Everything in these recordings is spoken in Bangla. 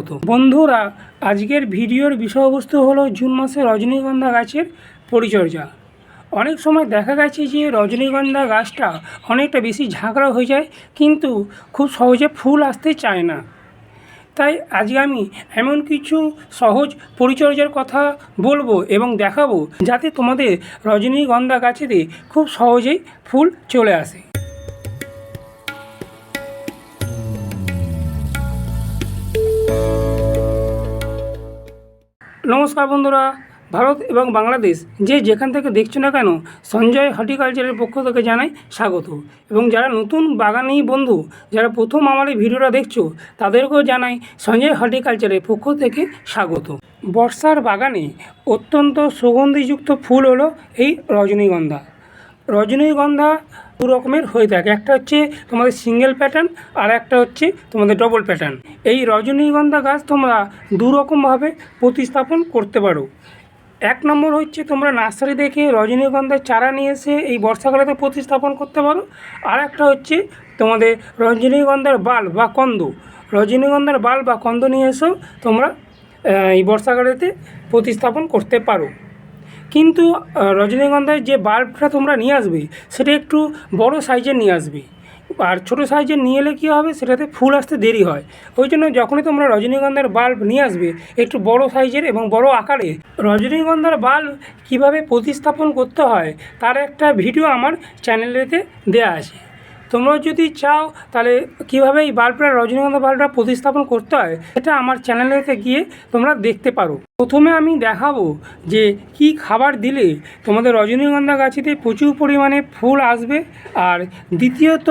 স্বাগত। বন্ধুরা, আজকের ভিডিওর বিষয়বস্তু হলো জুন মাসে রজনীগন্ধা গাছের পরিচর্যা। অনেক সময় দেখা গেছে যে রজনীগন্ধা গাছটা অনেকটা বেশি ঝাঁকড়া হয়ে যায়, কিন্তু খুব সহজে ফুল আসতে চায় না। তাই আজকে আমি এমন কিছু সহজ পরিচর্যার কথা বলবো এবং দেখাবো, যাতে তোমাদের রজনীগন্ধা গাছেতে খুব সহজেই ফুল চলে আসে। নমস্কার বন্ধুরা, ভারত এবং বাংলাদেশ যেখান থেকে দেখছো না কেন, সঞ্জয় হর্টিকালচারের পক্ষ থেকে জানাই স্বাগত। এবং যারা নতুন বাগানি বন্ধু, যারা প্রথম আমার এই ভিডিওটা দেখছো, তাদেরকেও জানাই সঞ্জয় হর্টিকালচারের পক্ষ থেকে স্বাগত। বর্ষার বাগানে অত্যন্ত সুগন্ধিযুক্ত ফুল হলো এই রজনীগন্ধা। রজনীগন্ধা দু রকমের হয়ে থাকে, একটা হচ্ছে তোমাদের সিঙ্গেল প্যাটার্ন, আর একটা হচ্ছে তোমাদের ডবল প্যাটার্ন। এই রজনীগন্ধা গাছ তোমরা দু রকমভাবে প্রতিস্থাপন করতে পারো। এক নম্বর হচ্ছে তোমরা নার্সারি দেখে রজনীগন্ধার চারা নিয়ে এসে এই বর্ষাকালেতে প্রতিস্থাপন করতে পারো। আর একটা হচ্ছে তোমাদের রজনীগন্ধার বাল্ব বা কন্দ, রজনীগন্ধার বাল্ব বা কন্দ নিয়ে এসেও তোমরা এই বর্ষাকালেতে প্রতিস্থাপন করতে পারো। কিন্তু রজনীগন্ধার যে বাল্বটা তোমরা নিয়ে আসবে, সেটা একটু বড় সাইজের নিয়ে আসবে। আর ছোটো সাইজের নিয়ে এলে কী হবে, সেটাতে ফুল আসতে দেরি হয়। ওই জন্য যখনই তোমরা রজনীগন্ধার বাল্ব নিয়ে আসবে, একটু বড় সাইজের এবং বড় আকারে রজনীগন্ধার বাল্ব কীভাবে প্রতিস্থাপন করতে হয় তার একটা ভিডিও আমার চ্যানেলেতে দেওয়া আছে। তোমরা যদি চাও তাহলে কীভাবে এই বাল্বটা রজনীগন্ধা বাল্বটা প্রতিস্থাপন করতে হয়, সেটা আমার চ্যানেলেতে গিয়ে তোমরা দেখতে পারো। প্রথমে আমি দেখাবো যে কি খাবার দিলে তোমাদের রজনীগন্ধা গাছেতে প্রচুর পরিমাণে ফুল আসবে, আর দ্বিতীয়ত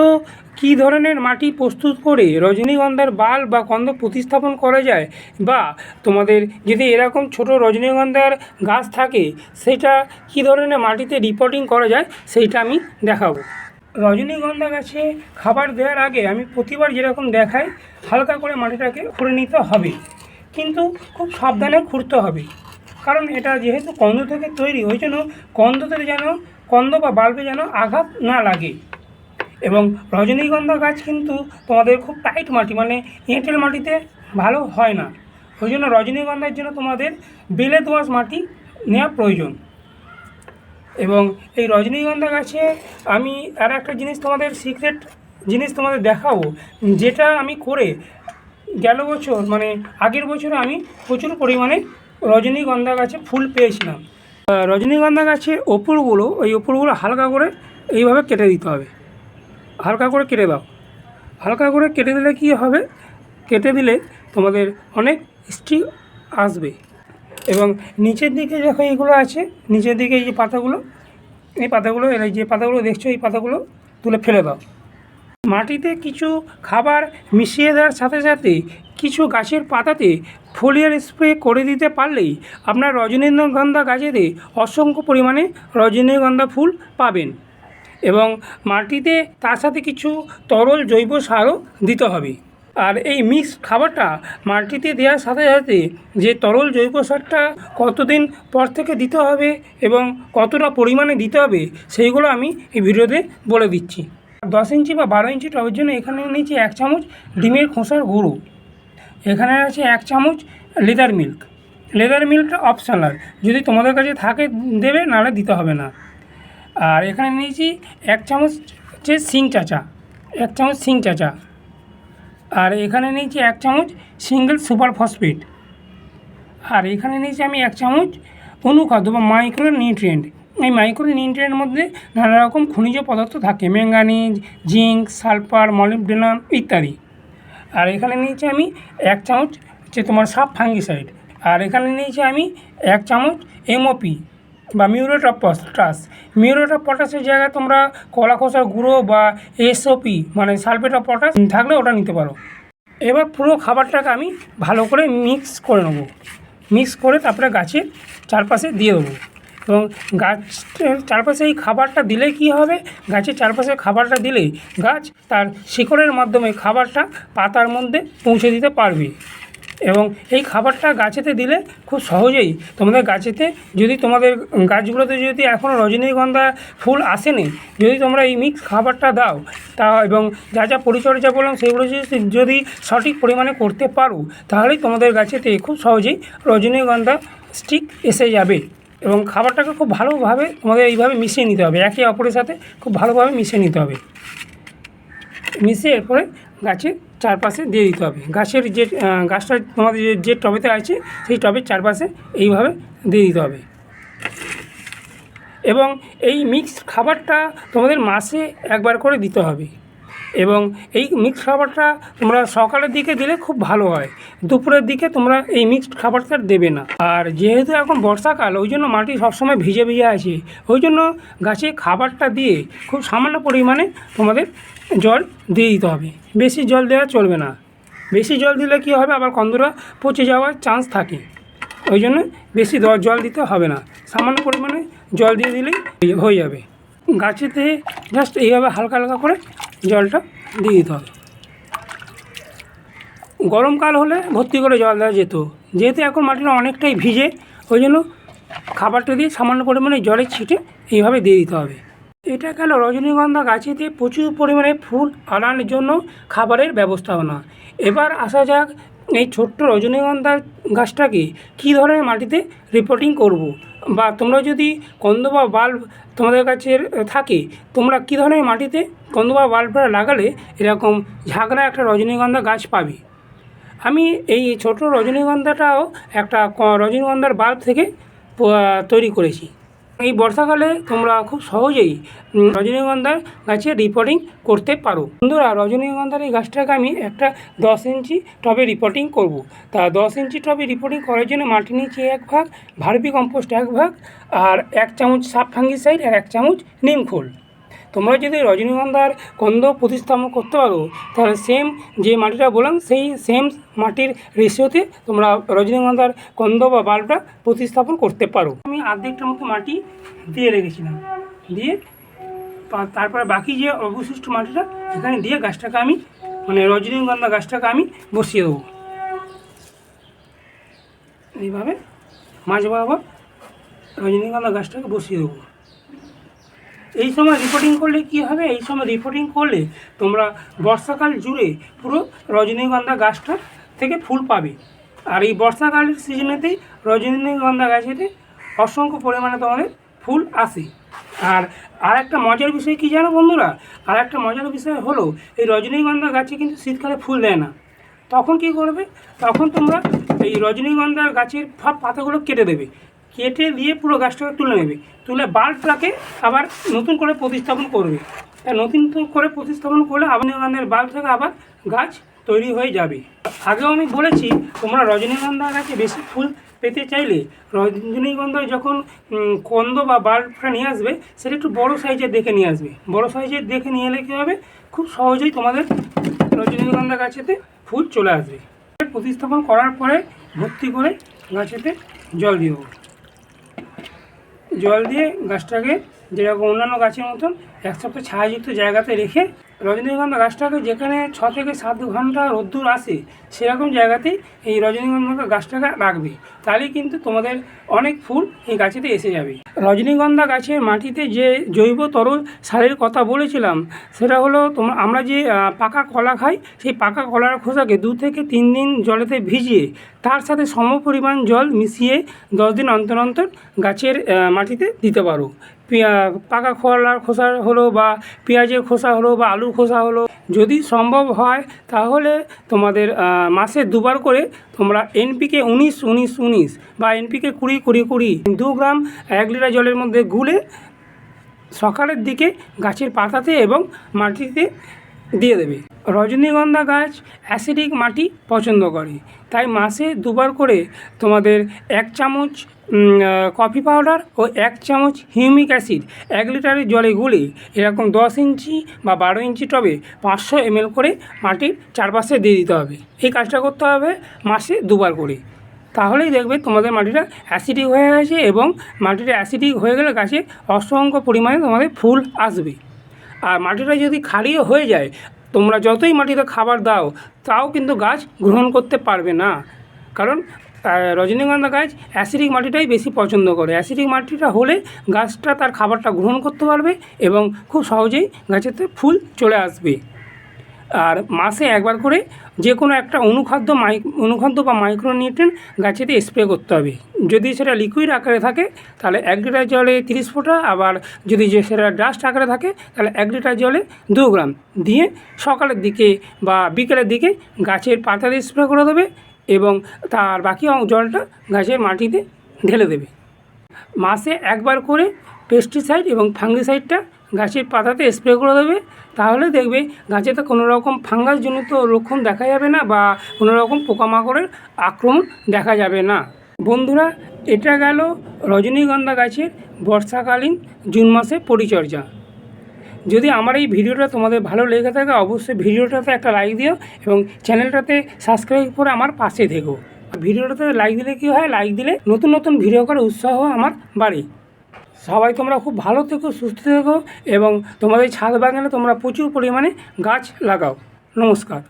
কী ধরনের মাটি প্রস্তুত করে রজনীগন্ধার বাল্ব বা কন্দ প্রতিস্থাপন করা যায়, বা তোমাদের যদি এরকম ছোট রজনীগন্ধার গাছ থাকে সেটা কী ধরনের মাটিতে রিপোর্টিং করা যায়, সেইটা আমি দেখাবো। রজনীগন্ধা গাছে খাবার দেওয়ার আগে আমি প্রতিবার যেরকম দেখাই, হালকা করে মাটিটাকে খুঁড়ে নিতে হবে, কিন্তু খুব সাবধানে খুঁড়তে হবে। কারণ এটা যেহেতু কন্দ থেকে তৈরি, ওই জন্য কন্দতে যেন কন্দ বা বাল্বে যেন আঘাত না লাগে। এবং রজনীগন্ধা গাছ কিন্তু তোমাদের খুব টাইট মাটি, মানে এঁটেল মাটিতে ভালো হয় না। ওই জন্য রজনীগন্ধার জন্য তোমাদের বেলে দোআঁশ মাটি নেওয়া প্রয়োজন। এবং এই রজনীগন্ধা গাছে আমি আর একটা জিনিস তোমাদের সিক্রেট জিনিস তোমাদের দেখাবো, যেটা আমি করে গেল বছর মানে আগের বছর আমি প্রচুর পরিমাণে রজনীগন্ধা গাছে ফুল পেয়েছিলাম। রজনীগন্ধা গাছের ওপরগুলো হালকা করে এইভাবে কেটে দিতে হবে। হালকা করে কেটে দাও। হালকা করে কেটে দিলে কী হবে, কেটে দিলে তোমাদের অনেক স্টিক আসবে। এবং নিচের দিকে দেখো এইগুলো আছে, নিচের দিকে এই যে পাতাগুলো, এই যে পাতাগুলো দেখছো, এই পাতাগুলো তুলে ফেলে দাও। মাটিতে কিছু খাবার মিশিয়ে দেওয়ার সাথে সাথে কিছু গাছের পাতাতে ফোলিয়ার স্প্রে করে দিতে পারলেই আপনার রজনীগন্ধা গাছেতে অসংখ্য পরিমাণে রজনীগন্ধা ফুল পাবেন। এবং মাটিতে তার সাথে কিছু তরল জৈব সারও দিতে হবে। আর এই মিক্স খাবারটা মাটিতে দেওয়ার সাথে সাথে যে তরল জৈব সারটা কতদিন পর থেকে দিতে হবে এবং কতটা পরিমাণে দিতে হবে, সেইগুলো আমি এই ভিডিওতে বলে দিচ্ছি। 10 ইঞ্চি বা 12 ইঞ্চি টবের জন্য এখানে নিয়েছি 1 চামচ ডিমের খোসার গুঁড়ো, এখানে আছে 1 চামচ লেদার মিল্ক। লেদার মিল্কটা অপশনাল, যদি তোমাদের কাছে থাকে দেবে, নাহলে দিতে হবে না। আর এখানে নিয়েছি 1 চামচ হচ্ছে সিং চাচা। আর এখানে নিয়েছি 1 চামচ সিঙ্গেল সুপার ফসফেট। আর এখানে নিয়েছি আমি 1 চামচ অনুখাদ্য বা মাইক্রো নিউট্রিয়েন্ট। এই মাইক্রো নিউট্রিয়েন্টের মধ্যে নানা রকম খনিজ পদার্থ থাকে, ম্যাঙ্গানিজ, জিঙ্ক, সালফার, মলিবডেনাম ইত্যাদি। আর এখানে নিয়েছি আমি 1 চামচ হচ্ছে তোমার সাব ফাঙ্গিসাইড। আর এখানে নিয়েছি আমি 1 চামচ এমওপি বা muriate of potash. Muriate of পটাশের জায়গায় তোমরা কলা খোসার গুঁড়ো বা এসওপি মানে সালফেট অফ পটাশ থাকলে ওটা নিতে পারো। এবার পুরো খাবারটাকে আমি ভালো করে মিক্স করে নেবো। মিক্স করে তারপরে গাছের চারপাশে দিয়ে দেবো। এবং গাছের চারপাশে এই খাবারটা দিলে কী হবে, গাছের চারপাশে খাবারটা দিলে গাছ তার শিকড়ের মাধ্যমে খাবারটা পাতার মধ্যে পৌঁছে দিতে পারবে। এবং এই খাবারটা গাছেতে দিলে খুব সহজেই তোমাদের গাছেতে, যদি তোমাদের গাছগুলোতে যদি এখনও রজনীগন্ধা ফুল আসেনি, যদি তোমরা এই মিক্স খাবারটা দাও তা এবং যা যা পরিচর্যা বললাম সেগুলো যদি সঠিক পরিমাণে করতে পারো, তাহলেই তোমাদের গাছেতে খুব সহজেই রজনীগন্ধা স্টিক এসে যাবে। এবং খাবারটাকে খুব ভালোভাবে তোমাদের এইভাবে মিশিয়ে নিতে হবে, একে অপরের সাথে খুব ভালোভাবে মিশিয়ে নিতে হবে। মিশিয়ে এরপরে গাছের চারপাশে দিয়ে দিতে হবে। গাছের যে গাছটা তোমাদের যে টবেতে আছে সেই টবের চারপাশে এইভাবে দিয়ে দিতে হবে। এবং এই মিক্সড খাবারটা তোমাদের মাসে একবার করে দিতে হবে। এবং এই মিক্সড খাবারটা তোমরা সকালের দিকে দিলে খুব ভালো হয়, দুপুরের দিকে তোমরা এই মিক্সড খাবারটা দেবে না। আর যেহেতু এখন বর্ষাকাল, ওই জন্য মাটি সবসময় ভিজে ভিজে আছে, ওই জন্য গাছে খাবারটা দিয়ে খুব সামান্য পরিমাণে তোমাদের জল দিয়ে দিতে হবে। বেশি জল দেওয়া চলবে না, বেশি জল দিলে কী হবে, আবার কন্দরা পচে যাওয়ার চান্স থাকে, ওই জন্য বেশি জল দিতে হবে না, সামান্য পরিমাণে জল দিয়ে দিলেই হয়ে যাবে। গাছেতে জাস্ট এইভাবে হালকা হালকা করে জলটা দিয়ে দিতে হবে। গরমকাল হলে ভর্তি করে জল দেওয়া যেত, যেহেতু এখন মাটিটা অনেকটাই ভিজে, ওই জন্য খাবারটা দিয়ে সামান্য পরিমাণে জলের ছিটে এইভাবে দিয়ে দিতে হবে। এটা গেল রজনীগন্ধা গাছেতে প্রচুর পরিমাণে ফুল আনার জন্য খাবারের ব্যবস্থাপনা। এবার আসা যাক এই ছোট্ট রজনীগন্ধা গাছটাকে কী ধরনের মাটিতে রিপোর্টিং করব, বা তোমরা যদি কন্দ বা বাল্ব তোমাদের কাছে থাকে, তোমরা কী ধরনের মাটিতে কন্দ বা বাল্বটা লাগালে এরকম ঝাঁকড়া একটা রজনীগন্ধা গাছ পাবে। আমি এই ছোট রজনীগন্ধাটাও একটা রজনীগন্ধার বাল্ব থেকে তৈরি করেছি। এই বর্ষাকালে তোমরা খুব সহজেই রজনীগন্ধা গাছে রিপোর্টিং করতে পারো। বন্ধুরা, রজনীগন্ধার এই গাছটাকে আমি একটা 10 ইঞ্চি টবে রিপোর্টিং করব। তা 10 ইঞ্চি টবে রিপোর্টিং করার জন্য মাটি নিচে 1 ভাগ, ভার্মি কম্পোস্ট 1 ভাগ, আর 1 চামচ সাব ফাঙ্গিসাইড আর 1 চামচ নিম খোল। তোমরা যদি রজনীগন্ধার কন্দ প্রতিস্থাপন করতে পারো, তাহলে সেম যে মাটিটা বললাম সেই সেম মাটির রেশিওতে তোমরা রজনীগন্ধার কন্দ বা বাল্বটা প্রতিস্থাপন করতে পারো। আমি অর্ধেকটা মতো মাটি দিয়ে রেখেছিলাম, দিয়ে তারপরে বাকি যে অবশিষ্ট মাটিটা এখানে দিয়ে গাছটাকে আমি রজনীগন্ধা গাছটাকে আমি বসিয়ে দেবো। এইভাবে মাঝ বরাবর রজনীগন্ধা গাছটাকে বসিয়ে দেবো। এই সময় রিপোর্টিং করলে কী হবে, এই সময় রিপোর্টিং করলে তোমরা বর্ষাকাল জুড়ে পুরো রজনীগন্ধা গাছটা থেকে ফুল পাবে। আর এই বর্ষাকালের সিজনেতেই রজনীগন্ধা গাছেতে অসংখ্য পরিমাণে তোমাদের ফুল আসে। আর একটা মজার বিষয় কী জানো বন্ধুরা, আর একটা মজার বিষয় হলো এই রজনীগন্ধা গাছে কিন্তু শীতকালে ফুল দেয় না। তখন কী করবে, তখন তোমরা এই রজনীগন্ধা গাছের সব পাতাগুলো কেটে দেবে, কেটে দিয়ে পুরো গাছটাকে তুলে নেবে, তুলে বাল্বটাকে আবার নতুন করে প্রতিস্থাপন করবে। নতুন করে প্রতিস্থাপন করলে রজনীগন্ধার বাল্ব থেকে আবার গাছ তৈরি হয়ে যাবে। আগেও আমি বলেছি, তোমরা রজনীগন্ধা গাছে বেশি ফুল পেতে চাইলে রজনীগন্ধা যখন কন্দ বা বাল্বটা নিয়ে আসবে, সেটা একটু বড়ো সাইজের দেখে নিয়ে আসবে। বড়ো সাইজের দেখে নিয়ে এলে কী হবে, খুব সহজেই তোমাদের রজনীগন্ধা গাছেতে ফুল চলে আসবে। প্রতিস্থাপন করার পরে ভর্তি করে গাছেতে জল দিয়ে দেবো। জল দিয়ে গাছটাকে যেরকম অন্যান্য গাছের মতন 1 সপ্তাহ ছায়াযুক্ত জায়গাতে রেখে, রজনীগন্ধা গাছটাকে যেখানে 6 থেকে 7 ঘন্টা রোদ্দুর আসে সেরকম জায়গাতেই এই রজনীগন্ধা গাছটাকে রাখবে, তাহলেই কিন্তু তোমাদের অনেক ফুল এই গাছেতে এসে যাবে। রজনীগন্ধা গাছের মাটিতে যে জৈব তরল সারের কথা বলেছিলাম, সেটা হলো আমরা যে পাকা কলা খাই, সেই পাকা কলার খোসাকে 2 থেকে 3 দিন জলেতে ভিজিয়ে তার সাথে সম পরিমাণ জল মিশিয়ে 10 দিন অন্তর অন্তর গাছের মাটিতে দিতে পারো। পাকা কলার খোসা হলো বা পেঁয়াজের খোসা হলো বা আলুর খোসা হলো, যদি সম্ভব হয় তাহলে তোমাদের মাসে 2 বার করে তোমরা NPK 19-19-19 বা NPK 20-20-20 2 গ্রাম 1 লিটার জলের মধ্যে গুলে সকালের দিকে গাছের পাতাতে এবং মাটিতে দিয়ে দেবে। রজনীগন্ধা গাছ অ্যাসিডিক মাটি পছন্দ করে, তাই মাসে 2 বার করে তোমাদের 1 চামচ কফি পাউডার ও 1 চামচ হিউমিক অ্যাসিড 1 লিটারের জলে গুলে এরকম 10 ইঞ্চি বা 12 ইঞ্চি টবে 500 ml করে মাটির চারপাশে দিয়ে দিতে হবে। এই কাজটা করতে হবে মাসে 2 বার করে, তাহলেই দেখবে তোমাদের মাটিটা অ্যাসিডিক হয়ে গেছে, এবং মাটিটা অ্যাসিডিক হয়ে গেলে গাছে অসংখ্য পরিমাণে তোমাদের ফুল আসবে। আর মাটিটা যদি ক্ষারীয় হয়ে যায়, তোমরা যতই মাটিতে খাবার দাও তাও কিন্তু গাছ গ্রহণ করতে পারবে না। কারণ রজনীগন্ধা গাছ অ্যাসিডিক মাটিটাই বেশি পছন্দ করে। অ্যাসিডিক মাটিটা হলে গাছটা তার খাবারটা গ্রহণ করতে পারবে এবং খুব সহজেই গাছেতে ফুল চলে আসবে। আর মাসে একবার করে যে কোনো একটা অনুখাদ্য বা মাইক্রোনিউট্রিয়েন্ট গাছেতে স্প্রে করতে হবে। যদি সেটা লিকুইড আকারে থাকে তাহলে 1 লিটার জলে 30 ফোঁটা, আবার যদি সেটা ডাস্ট আকারে থাকে তাহলে 1 লিটার জলে 2 গ্রাম দিয়ে সকালের দিকে বা বিকেলের দিকে গাছের পাতাতে স্প্রে করে দেবে এবং তার বাকি জলটা গাছের মাটিতে ঢেলে দেবে। মাসে একবার করে পেস্টিসাইড এবং ফাঙ্গিসাইডটা গাছের পাতাতে স্প্রে করে দেবে। তাহলে দেখবে গাছেতে কোনো রকম ফাঙ্গাসজনিত লক্ষণ দেখা যাবে না বা কোনো রকম পোকামাকড়ের আক্রমণ দেখা যাবে না। বন্ধুরা, এটা গেল রজনীগন্ধা গাছের বর্ষাকালীন জুন মাসে পরিচর্যা। যদি আমার এই ভিডিওটা তোমাদের ভালো লেগে থাকে অবশ্যই ভিডিওটাতে একটা লাইক দিও এবং চ্যানেলটাতে সাবস্ক্রাইব করে আমার পাশে থেকো। ভিডিওটাতে লাইক দিলে কী হয়, লাইক দিলে নতুন নতুন ভিডিও করার উৎসাহ আমার বাড়ে। সবাই তোমরা খুব ভালো থেকো, সুস্থ থেকো এবং তোমাদের ছাদ বাগানে তোমরা প্রচুর পরিমাণে গাছ লাগাও। নমস্কার।